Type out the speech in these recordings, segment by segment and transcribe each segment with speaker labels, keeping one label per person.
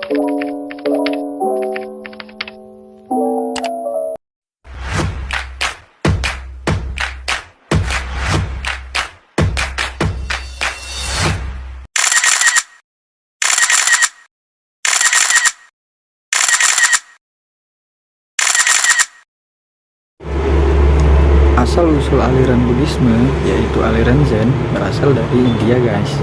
Speaker 1: Asal-usul aliran Buddhisme, yaitu aliran Zen, berasal dari India, guys.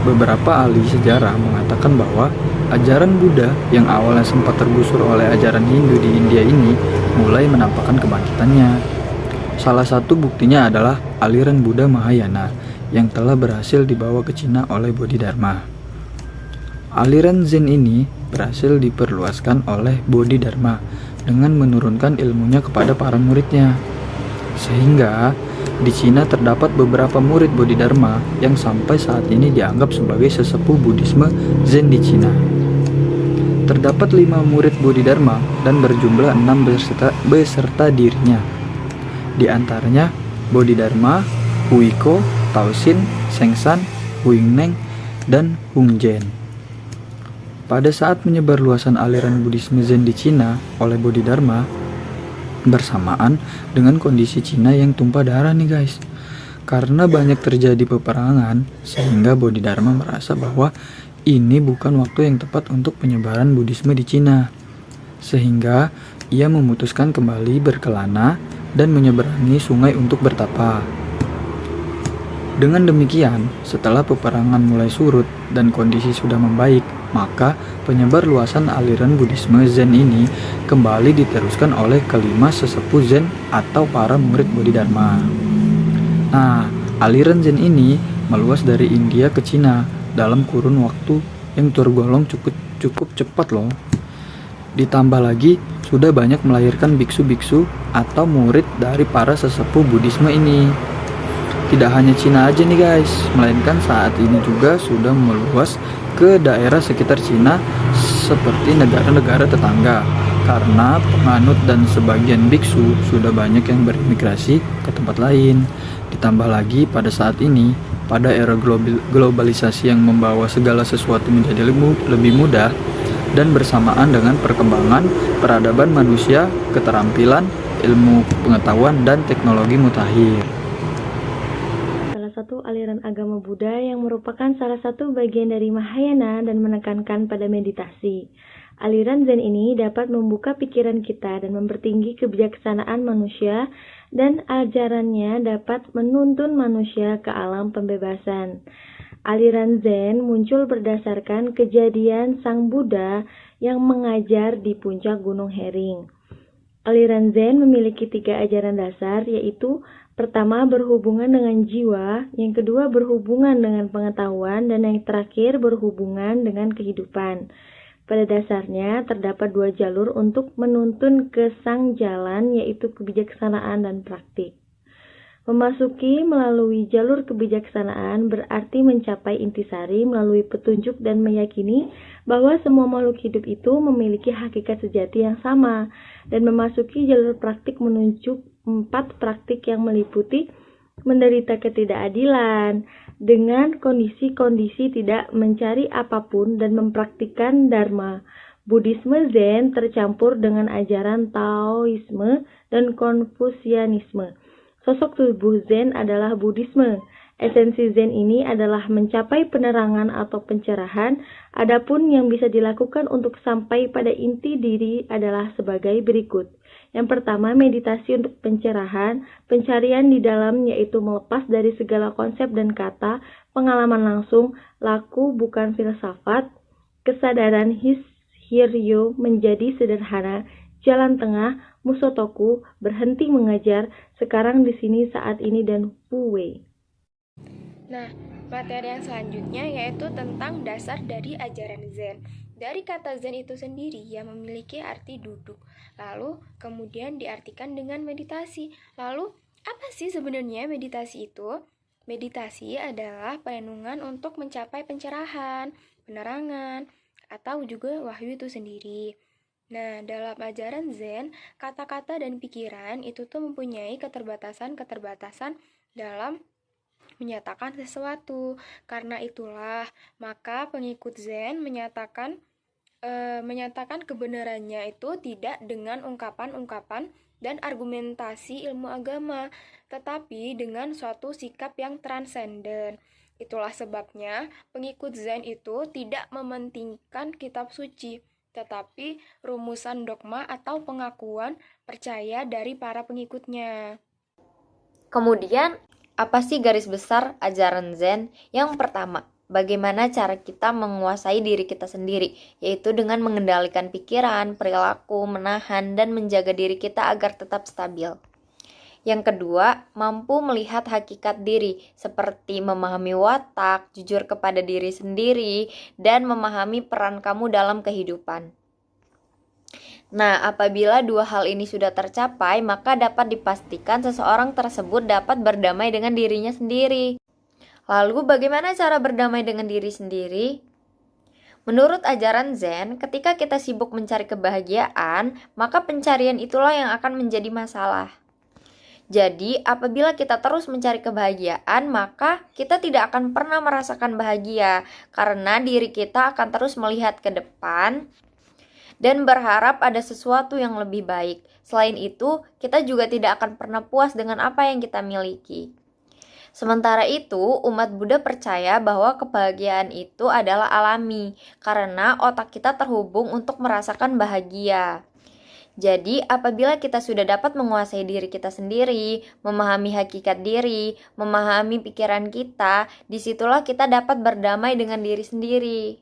Speaker 1: Beberapa ahli sejarah mengatakan bahwa ajaran Buddha yang awalnya sempat tergusur oleh ajaran Hindu di India ini mulai menampakkan kebangkitannya. Salah satu buktinya adalah aliran Buddha Mahayana yang telah berhasil dibawa ke Cina oleh Bodhidharma. Aliran Zen ini berhasil diperluaskan oleh Bodhidharma dengan menurunkan ilmunya kepada para muridnya. Sehingga di Cina terdapat beberapa murid Bodhidharma yang sampai saat ini dianggap sebagai sesepuh Buddhisme Zen di Cina. Terdapat 5 murid Bodhidharma dan berjumlah 6 beserta dirinya. Di antaranya Bodhidharma, Huiko, Taosin, Sengsan, Huingneng, dan Hungzhen. Pada saat menyebarluasan aliran Buddhisme Zen di Cina oleh Bodhidharma, bersamaan dengan kondisi Cina yang tumpah darah nih guys. Karena banyak terjadi peperangan, sehingga Bodhidharma merasa bahwa ini bukan waktu yang tepat untuk penyebaran Buddhisme di Cina. Sehingga ia memutuskan kembali berkelana dan menyeberangi sungai untuk bertapa. Dengan demikian, setelah peperangan mulai surut dan kondisi sudah membaik, maka penyebar luasan aliran Buddhisme Zen ini kembali diteruskan oleh kelima sesepuh Zen atau para murid Bodhidharma. Nah, aliran Zen ini meluas dari India ke Cina dalam kurun waktu yang tergolong cukup cepat loh. Ditambah lagi, sudah banyak melahirkan biksu-biksu atau murid dari para sesepuh Buddhisme ini. Tidak hanya Cina aja nih guys, melainkan saat ini juga sudah meluas ke daerah sekitar Cina seperti negara-negara tetangga. Karena penganut dan sebagian biksu sudah banyak yang berimigrasi ke tempat lain. Ditambah lagi pada saat ini, pada era globalisasi yang membawa segala sesuatu menjadi lebih mudah, dan bersamaan dengan perkembangan peradaban manusia, keterampilan, ilmu pengetahuan, dan teknologi mutakhir.
Speaker 2: Satu aliran agama Buddha yang merupakan salah satu bagian dari Mahayana dan menekankan pada meditasi. Aliran Zen ini dapat membuka pikiran kita dan mempertinggi kebijaksanaan manusia, dan ajarannya dapat menuntun manusia ke alam pembebasan. Aliran Zen muncul berdasarkan kejadian Sang Buddha yang mengajar di puncak Gunung Hering. Aliran Zen memiliki 3 ajaran dasar, yaitu pertama berhubungan dengan jiwa, yang kedua berhubungan dengan pengetahuan, dan yang terakhir berhubungan dengan kehidupan. Pada dasarnya terdapat 2 jalur untuk menuntun ke sang jalan, yaitu kebijaksanaan dan praktik. Memasuki melalui jalur kebijaksanaan berarti mencapai intisari melalui petunjuk dan meyakini bahwa semua makhluk hidup itu memiliki hakikat sejati yang sama, dan memasuki jalur praktik menunjuk 4 praktik yang meliputi menderita ketidakadilan dengan kondisi-kondisi tidak mencari apapun dan mempraktikkan Dharma. Buddhisme Zen tercampur dengan ajaran Taoisme dan Konfusianisme. Sosok tubuh Zen adalah Buddhisme. Esensi Zen ini adalah mencapai penerangan atau pencerahan. Adapun yang bisa dilakukan untuk sampai pada inti diri adalah sebagai berikut. Yang pertama, meditasi untuk pencerahan, pencarian di dalam, yaitu melepas dari segala konsep dan kata, pengalaman langsung, laku bukan filsafat, kesadaran hiryo menjadi sederhana, jalan tengah, musotoku, berhenti mengajar, sekarang di sini saat ini, dan wu-wei.
Speaker 3: Nah, materi yang selanjutnya yaitu tentang dasar dari ajaran Zen. Dari kata Zen itu sendiri yang memiliki arti duduk, lalu kemudian diartikan dengan meditasi. Lalu, apa sih sebenarnya meditasi itu? Meditasi adalah perenungan untuk mencapai pencerahan, penerangan, atau juga wahyu itu sendiri. Nah, dalam ajaran Zen, kata-kata dan pikiran itu tuh mempunyai keterbatasan dalam menyatakan sesuatu. Karena itulah, maka pengikut Zen menyatakan menyatakan kebenarannya itu tidak dengan ungkapan-ungkapan dan argumentasi ilmu agama, tetapi dengan suatu sikap yang transenden. Itulah sebabnya pengikut Zen itu tidak mementingkan kitab suci, tetapi rumusan dogma atau pengakuan percaya dari para pengikutnya.
Speaker 4: Kemudian, apa sih garis besar ajaran Zen? Yang pertama, bagaimana cara kita menguasai diri kita sendiri, yaitu dengan mengendalikan pikiran, perilaku, menahan, dan menjaga diri kita agar tetap stabil. Yang kedua, mampu melihat hakikat diri, seperti memahami watak, jujur kepada diri sendiri, dan memahami peran kamu dalam kehidupan. Nah, apabila dua hal ini sudah tercapai, maka dapat dipastikan seseorang tersebut dapat berdamai dengan dirinya sendiri. Lalu, bagaimana cara berdamai dengan diri sendiri? Menurut ajaran Zen, ketika kita sibuk mencari kebahagiaan, maka pencarian itulah yang akan menjadi masalah. Jadi, apabila kita terus mencari kebahagiaan, maka kita tidak akan pernah merasakan bahagia, karena diri kita akan terus melihat ke depan dan berharap ada sesuatu yang lebih baik. Selain itu, kita juga tidak akan pernah puas dengan apa yang kita miliki. Sementara itu, umat Buddha percaya bahwa kebahagiaan itu adalah alami, karena otak kita terhubung untuk merasakan bahagia. Jadi, apabila kita sudah dapat menguasai diri kita sendiri, memahami hakikat diri, memahami pikiran kita, disitulah kita dapat berdamai dengan diri sendiri.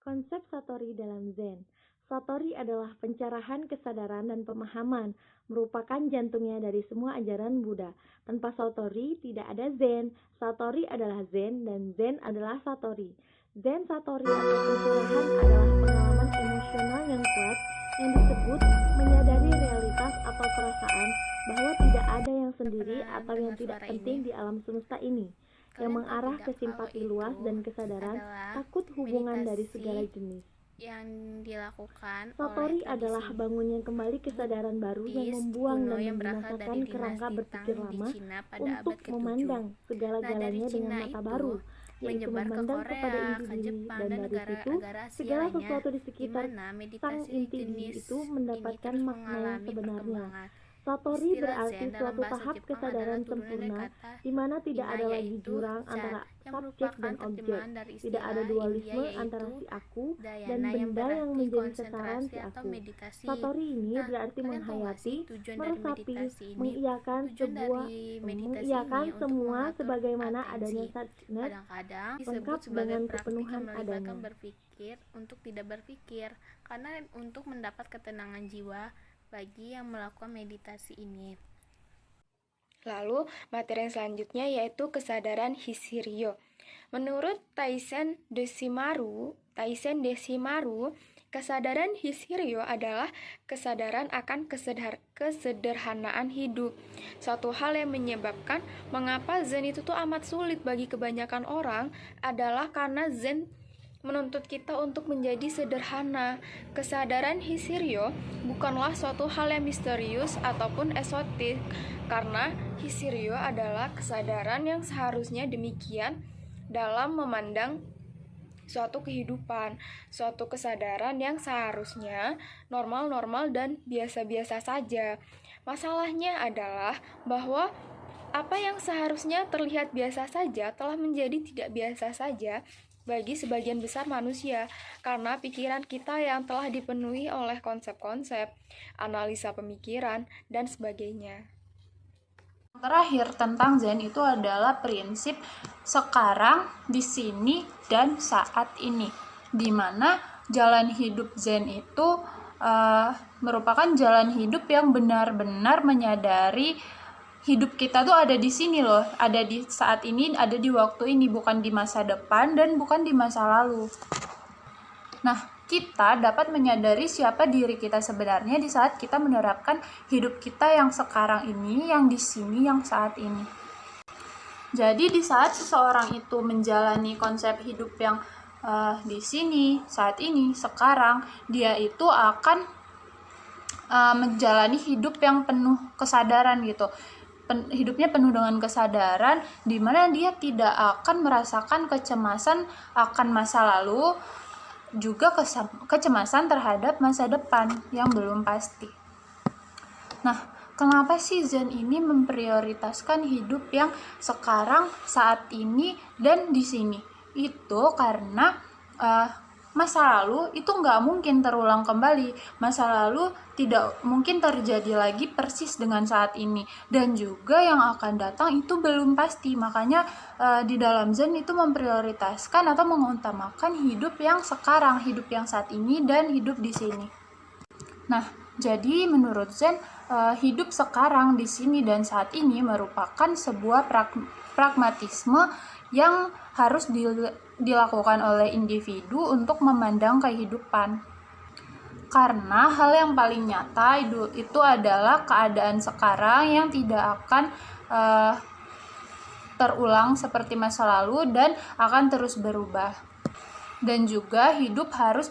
Speaker 2: Konsep Satori dalam Zen. Satori adalah pencerahan kesadaran dan pemahaman, merupakan jantungnya dari semua ajaran Buddha. Tanpa Satori tidak ada Zen. Satori adalah Zen dan Zen adalah Satori. Zen Satori atau pencerahan adalah pengalaman emosional yang kuat yang disebut menyadari realitas atau perasaan bahwa tidak ada yang sendiri atau yang tidak penting di alam semesta ini, yang mengarah ke simpati luas dan kesadaran takut hubungan dari segala jenis.
Speaker 5: Yang dilakukan
Speaker 2: Satori
Speaker 5: oleh
Speaker 2: adalah
Speaker 5: tradisi
Speaker 2: bangunnya kembali kesadaran baru yang
Speaker 5: Buddhis
Speaker 2: membuang
Speaker 5: kuno
Speaker 2: dan
Speaker 5: yang berasal
Speaker 2: membinasakan
Speaker 5: dari
Speaker 2: kerangka
Speaker 5: dinasti
Speaker 2: berpikir
Speaker 5: Tang di
Speaker 2: lama
Speaker 5: Cina pada
Speaker 2: untuk
Speaker 5: abad ke-7.
Speaker 2: memandang
Speaker 5: Nah, dari
Speaker 2: segala-galanya
Speaker 5: Cina
Speaker 2: dengan mata
Speaker 5: itu
Speaker 2: baru, yaitu
Speaker 5: menyebar ke
Speaker 2: memandang
Speaker 5: Korea,
Speaker 2: kepada inti
Speaker 5: ke
Speaker 2: diri,
Speaker 5: Jepang,
Speaker 2: dan
Speaker 5: dan
Speaker 2: dari situ
Speaker 5: negara-negara Asia
Speaker 2: segala
Speaker 5: lainnya,
Speaker 2: sesuatu di
Speaker 5: di
Speaker 2: sekitar
Speaker 5: mana
Speaker 2: sang
Speaker 5: meditasi
Speaker 2: inti diri
Speaker 5: jenis
Speaker 2: itu
Speaker 5: ini
Speaker 2: mendapatkan
Speaker 5: terus
Speaker 2: makna yang
Speaker 5: mengalami
Speaker 2: sebenarnya.
Speaker 5: perkembangan.
Speaker 2: Satori
Speaker 5: Istilah
Speaker 2: berarti
Speaker 5: Zen dalam
Speaker 2: suatu
Speaker 5: bahasa
Speaker 2: tahap
Speaker 5: Jepang
Speaker 2: kesadaran
Speaker 5: adalah turunan dari
Speaker 2: sempurna
Speaker 5: kata
Speaker 2: di mana tidak
Speaker 5: Hina,
Speaker 2: ada lagi
Speaker 5: yaitu
Speaker 2: jurang
Speaker 5: Chan,
Speaker 2: antara
Speaker 5: yang
Speaker 2: subjek
Speaker 5: merupakan
Speaker 2: dan objek.
Speaker 5: terjemahan dari
Speaker 2: Tidak
Speaker 5: istilah
Speaker 2: ada dualisme
Speaker 5: India,
Speaker 2: antara
Speaker 5: yaitu
Speaker 2: si aku dan
Speaker 5: Dhyana, yang
Speaker 2: benda yang
Speaker 5: berarti
Speaker 2: menjadi sasaran
Speaker 5: konsentrasi
Speaker 2: si
Speaker 5: atau
Speaker 2: aku.
Speaker 5: meditasi.
Speaker 2: Satori ini
Speaker 5: Nah,
Speaker 2: berarti
Speaker 5: kalian tahu nggak
Speaker 2: menghayati,
Speaker 5: sih tujuan dari
Speaker 2: meresapi,
Speaker 5: meditasi ini?
Speaker 2: mengiyakan
Speaker 5: Tujuan
Speaker 2: sebuah
Speaker 5: dari meditasi
Speaker 2: mengiyakan
Speaker 5: ini untuk
Speaker 2: semua
Speaker 5: mengatur
Speaker 2: sebagaimana
Speaker 5: atensi.
Speaker 2: adanya sadness
Speaker 5: Kadang-kadang
Speaker 2: lengkap
Speaker 5: disebut sebagai
Speaker 2: dengan
Speaker 5: praktik
Speaker 2: kepenuhan
Speaker 5: yang melibatkan
Speaker 2: adanya.
Speaker 5: berpikir untuk tidak berpikir, karena untuk mendapat ketenangan jiwa bagi yang melakukan meditasi ini.
Speaker 3: Lalu, materi yang selanjutnya yaitu kesadaran Hishiryo. Menurut Taisen Deshimaru, kesadaran Hishiryo adalah kesadaran akan kesederhanaan hidup. Suatu hal yang menyebabkan mengapa Zen itu tuh amat sulit bagi kebanyakan orang adalah karena Zen menuntut kita untuk menjadi sederhana. Kesadaran Hishiryo bukanlah suatu hal yang misterius ataupun esotik, karena Hishiryo adalah kesadaran yang seharusnya demikian dalam memandang suatu kehidupan, suatu kesadaran yang seharusnya normal-normal dan biasa-biasa saja. Masalahnya adalah bahwa apa yang seharusnya terlihat biasa saja telah menjadi tidak biasa saja bagi sebagian besar manusia, karena pikiran kita yang telah dipenuhi oleh konsep-konsep, analisa pemikiran, dan sebagainya.
Speaker 6: Terakhir tentang Zen itu adalah prinsip sekarang, di sini, dan saat ini, di mana jalan hidup Zen itu merupakan jalan hidup yang benar-benar menyadari hidup kita tuh ada di sini loh, ada di saat ini, ada di waktu ini, bukan di masa depan dan bukan di masa lalu. Nah, kita dapat menyadari siapa diri kita sebenarnya di saat kita menerapkan hidup kita yang sekarang ini, yang di sini, yang saat ini. Jadi di saat seseorang itu menjalani konsep hidup yang di sini, saat ini, sekarang, dia itu akan menjalani hidup yang penuh kesadaran gitu. Hidupnya penuh dengan kesadaran, di mana dia tidak akan merasakan kecemasan akan masa lalu, juga kecemasan terhadap masa depan yang belum pasti. Nah, kenapa sih Zen ini memprioritaskan hidup yang sekarang, saat ini, dan di sini? Itu karena masa lalu itu nggak mungkin terulang kembali. Masa lalu tidak mungkin terjadi lagi persis dengan saat ini. Dan juga yang akan datang itu belum pasti. Makanya di dalam Zen itu memprioritaskan atau mengutamakan hidup yang sekarang, hidup yang saat ini, dan hidup di sini. Nah, jadi menurut Zen, hidup sekarang, di sini, dan saat ini merupakan sebuah pragmatisme yang harus dilakukan oleh individu untuk memandang kehidupan. Karena hal yang paling nyata itu adalah keadaan sekarang yang tidak akan terulang seperti masa lalu dan akan terus berubah. Dan juga hidup harus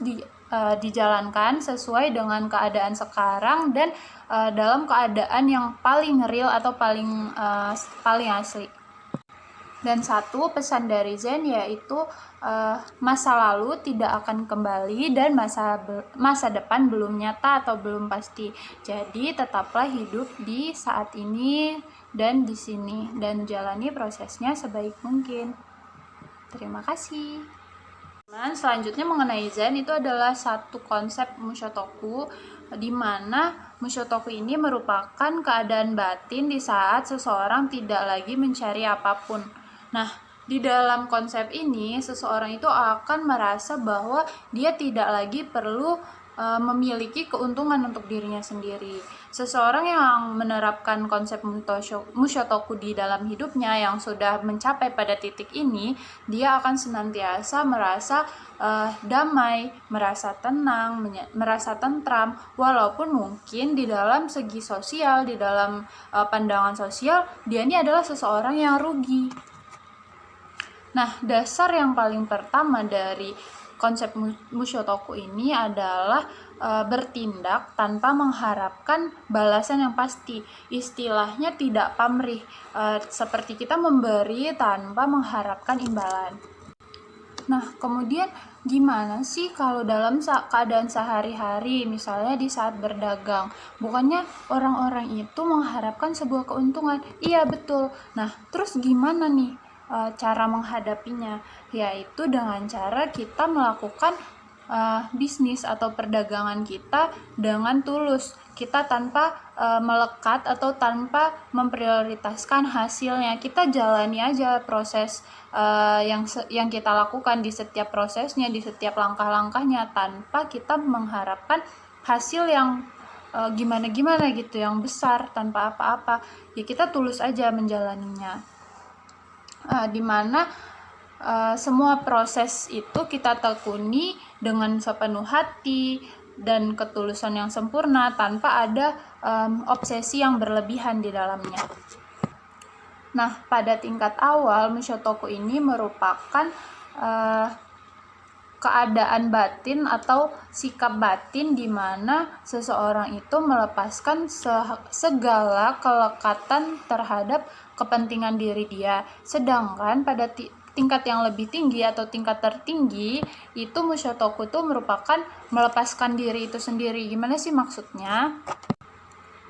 Speaker 6: dijalankan sesuai dengan keadaan sekarang dan dalam keadaan yang paling real atau paling asli. Dan satu pesan dari Zen yaitu masa lalu tidak akan kembali dan masa depan belum nyata atau belum pasti. Jadi tetaplah hidup di saat ini dan di sini dan jalani prosesnya sebaik mungkin. Terima kasih. Selanjutnya mengenai Zen itu adalah satu konsep Mushotoku, di mana Mushotoku ini merupakan keadaan batin di saat seseorang tidak lagi mencari apapun. Nah, di dalam konsep ini, seseorang itu akan merasa bahwa dia tidak lagi perlu memiliki keuntungan untuk dirinya sendiri. Seseorang yang menerapkan konsep Mushotoku di dalam hidupnya yang sudah mencapai pada titik ini, dia akan senantiasa merasa damai, merasa tenang, merasa tentram, walaupun mungkin di dalam segi sosial, di dalam pandangan sosial, dia ini adalah seseorang yang rugi. Nah, dasar yang paling pertama dari konsep Mushotoku ini adalah bertindak tanpa mengharapkan balasan yang pasti. Istilahnya tidak pamrih, seperti kita memberi tanpa mengharapkan imbalan. Nah, kemudian gimana sih kalau dalam keadaan sehari-hari, misalnya di saat berdagang? Bukannya orang-orang itu mengharapkan sebuah keuntungan? Iya, betul. Nah, terus gimana nih cara menghadapinya? Yaitu dengan cara kita melakukan bisnis atau perdagangan kita dengan tulus. Kita tanpa melekat atau tanpa memprioritaskan hasilnya. Kita jalani aja proses yang kita lakukan di setiap prosesnya, di setiap langkah-langkahnya, tanpa kita mengharapkan hasil yang gimana-gimana gitu, yang besar, tanpa apa-apa. Ya kita tulus aja menjalaninya. Dimana semua proses itu kita tekuni dengan sepenuh hati dan ketulusan yang sempurna tanpa ada obsesi yang berlebihan di dalamnya. Nah, pada tingkat awal Mushotoku ini merupakan keadaan batin atau sikap batin di mana seseorang itu melepaskan segala kelekatan terhadap kepentingan diri dia. Sedangkan pada tingkat yang lebih tinggi atau tingkat tertinggi itu Mushotoku itu merupakan melepaskan diri itu sendiri. Gimana sih maksudnya?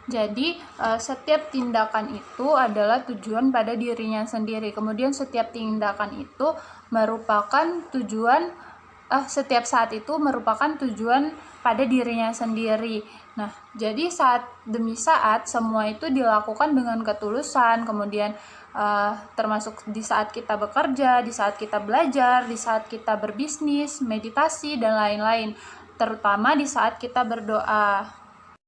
Speaker 6: Jadi setiap tindakan itu adalah tujuan pada dirinya sendiri. Kemudian setiap tindakan itu merupakan tujuan setiap saat itu merupakan tujuan pada dirinya sendiri. Nah, jadi saat demi saat semua itu dilakukan dengan ketulusan, kemudian termasuk di saat kita bekerja, di saat kita belajar, di saat kita berbisnis, meditasi, dan lain-lain, terutama di saat kita berdoa.